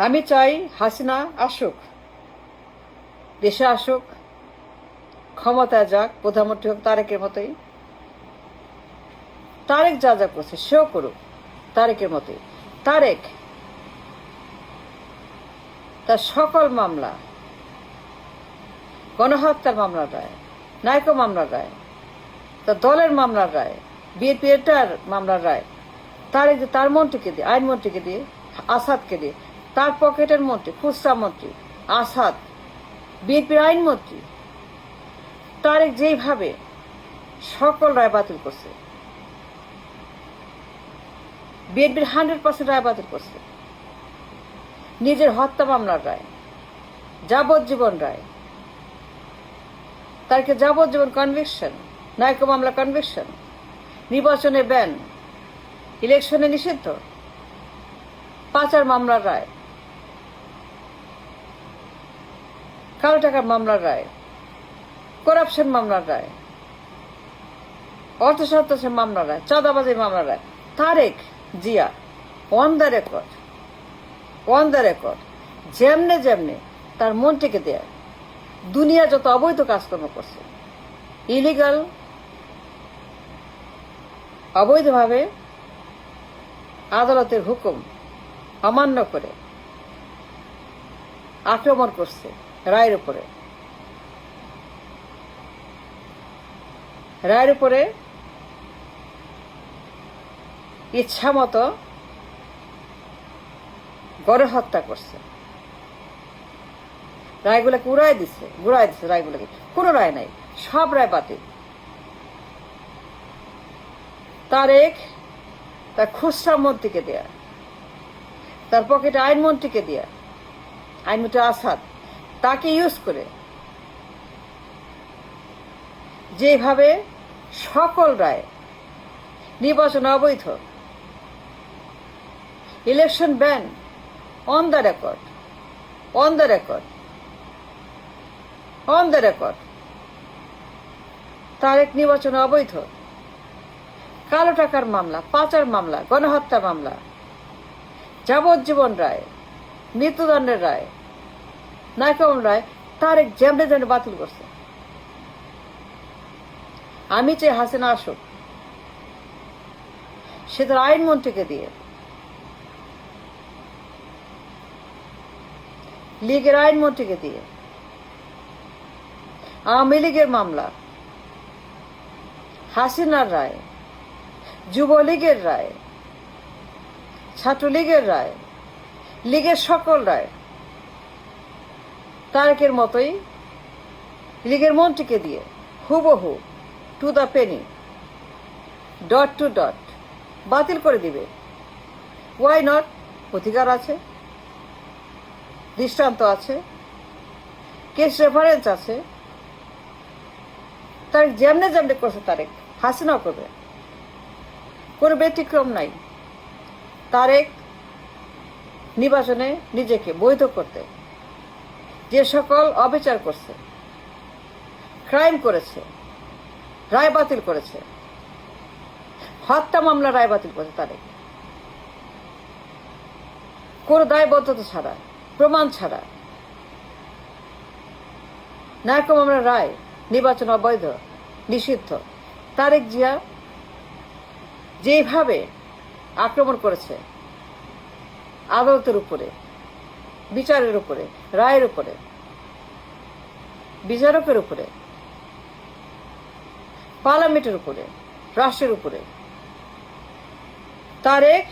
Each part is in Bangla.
আমি চাই হাসিনা আসুক, দেশে আসুক, ক্ষমতায় যাক, প্রধানমন্ত্রী হোক তারেকের মতোই। তারেক যা যা করছে সেও করুক তারেকের মতোই। তারেক তার সকল মামলা, গণহত্যার মামলার রায়, নাইকো মামলার রায়, তার দলের মামলার রায়, বিএনপি এটার মামলার রায়, তারেক তার মন্ত্রীকে দিয়ে, আইনমন্ত্রীকে দিয়ে, আসাদকে দিয়ে, তার পকেটের মন্ত্রী, খুচরা মন্ত্রী আসাদ, বিএনপির আইনমন্ত্রী, তারেক যেইভাবে সকল রায় বাতিল করছে, বিএনপির 100% রায় বাতিল করছে, নিজের হত্যা মামলার রায়, যাবজ্জীবন রায়, তারকে যাবজ্জীবন কনভিকশন, নাইকো মামলা কনভিকশন, নির্বাচনে ব্যান, ইলেকশনে নিষিদ্ধ, পাচার মামলার রায়, কালো টাকার মামলার রায়, করাপশন মামলার রায়, অর্থ সন্ত্রাসের মামলার রায়, চাঁদাবাজি মামলার রায়। Tarique Zia on the record যেমনে যেমনে তার মন্ত্রীকে দেয় দুনিয়া যত অবৈধ কাজকর্ম করছে, ইলিগাল, অবৈধভাবে আদালতের হুকুম অমান্য করে আক্রমণ করছে রায়ের উপরে ইচ্ছা মতো গণহত্যা করছে, রায়গুলোকে ঘুরাই দিছে রায়গুলোকে। কোনো রায় নাই, সব রায় বাতিল। তারেক তার খুচরা মন্ত্রীকে দেয়া, তার পকেটে আইনমন্ত্রীকে দেয়া, আইনমন্ত্রী আসাদ, তাকে ইউজ করে যেভাবে সকল রায়, নির্বাচন অবৈধ, election ban, on the record, Tarique নির্বাচন অবৈধ, কালো টাকার মামলা, পাচার মামলা, গণহত্যা মামলা, যাবজ্জীবন রায়, মৃত্যুদণ্ডের রায়, নাইকো রায়, তারেক যেমনে যেমনে বাতিল করছে। আমি চাই হাসিনা আসুক, সে তার আইনমন্ত্রীকে দিয়ে, লীগের আইনমন্ত্রীকে দিয়ে, আওয়ামী লীগের মামলা, হাসিনার রায়, যুবলীগের রায়, ছাত্রলীগের রায়, লীগের সকল রায়, তারেকের মতোই লীগের মন্ত্রীকে দিয়ে হুবহু to the penny, dot to dot বাতিল করে দিবে। Why not? অধিকার আছে, দৃষ্টান্ত আছে, কেস রেফারেন্স আছে। তারেক যেমনে যেমনে করছে তারেক হাসিনাও করবে, কোনো ব্যতিক্রম নাই। তারেক নির্বাচনে নিজেকে বৈধ করতে যে সকল অবিচার করছে, ক্রাইম করেছে, রায় বাতিল করেছে, হত্যা মামলা রায় বাতিল করেছে তারেক, কোনো দায়বদ্ধতা ছাড়া, প্রমাণ ছাড়া, নাইকো মামলার রায়, নির্বাচন অবৈধ, নিষিদ্ধ। তারেক জিয়া যেভাবে আক্রমণ করেছে আদালতের উপরে, বিচারের উপরে, রায়ের উপরে, বিচারকের উপরে, পার্লামেন্টের উপরে, রাষ্ট্রের উপরে, তারেক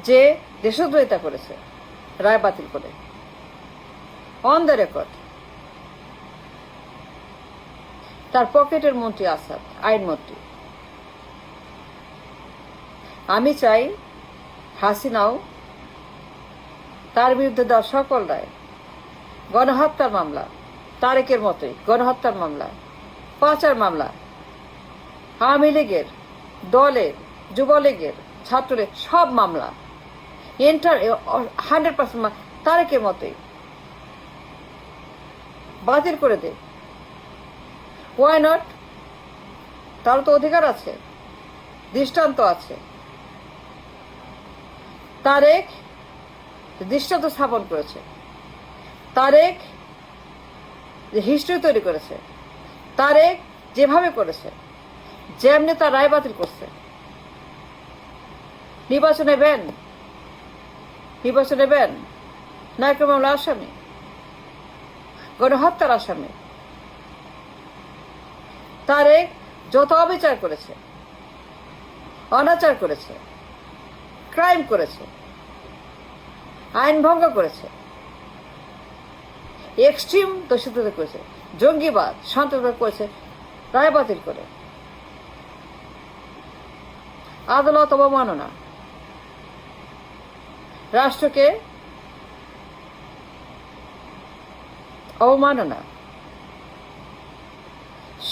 যে দেশদ্রোহিতা করেছে রায় বাতিল করে, অন দ্য রেকর্ড, তার পকেটের মন্ত্রী আসাদ, আইনমন্ত্রী। আমি চাই হাসিনাও তার বিরুদ্ধে দেওয়া সকল রায়, গণহত্যার মামলা, তারেকের মতোই গণহত্যার মামলা, পাচার মামলা, আওয়ামী লীগের, দলের, যুবলীগের, ছাত্রলীগ, সব মামলা 100% তারেকের মতোই বাতিল করে দে। Why not? তার তো অধিকার আছে, দৃষ্টান্ত আছে। তারেক দৃষ্টান্ত স্থাপন করেছে, তারেক যে হিস্ট্রি তৈরি করেছে, তারেক যেভাবে করেছে, যেমনি তার রায় বাতিল করছে, নির্বাচনে ব্যান, নায়ক মামলা আসামি, গণহত্যার আসামি, তারেক যত অবিচার করেছে, অনাচার করেছে, ক্রাইম করেছে, আইন ভঙ্গ করেছে, এক্সট্রিম দোষিতা করেছে, জঙ্গিবাদ, সন্ত্রাসবাদ করেছে, রায় বাতিল করে, আদালত অবমাননা, রাষ্ট্রকে অবমাননা,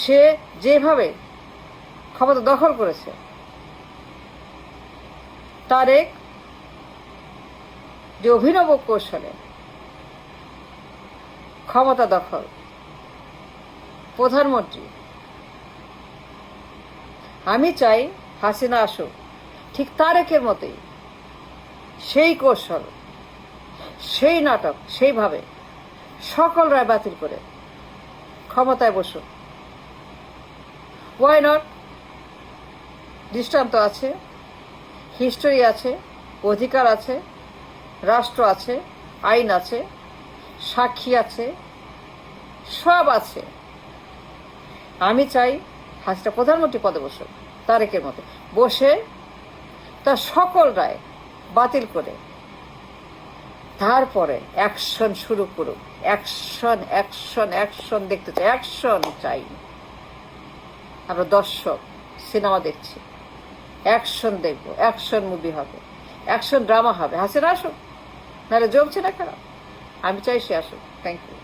সে যেভাবে ক্ষমতা দখল করেছে, তারেক যে অভিনব কৌশলে ক্ষমতা দখল, প্রধানমন্ত্রী, আমি চাই হাসিনা আসুক ঠিক তারেকের মতোই, সেই কৌশল, সেই নাটক, সেইভাবে সকল রায় বাতিল করে ক্ষমতায় বসুক। Why not? দৃষ্টান্ত আছে, হিস্টোরি আছে, অধিকার আছে, রাষ্ট্র আছে, আইন আছে, সাক্ষী আছে, সব আছে। আমি চাই হাসিনা প্রধানমন্ত্রী পদে বসুক তারেকের মতো, বসে তার সকল রায় বাতিল করে তারপরে অ্যাকশন শুরু করুক। অ্যাকশন, অ্যাকশন, অ্যাকশন দেখতে চাই, অ্যাকশন চাই। আমরা দর্শক, সিনেমা দেখছি, অ্যাকশন দেখবো, অ্যাকশন মুভি হবে, অ্যাকশন ড্রামা হবে। হাসিনা আসুক, নাহলে জমছে না খারাপ। আমি চাই সে আসুক। Thank you.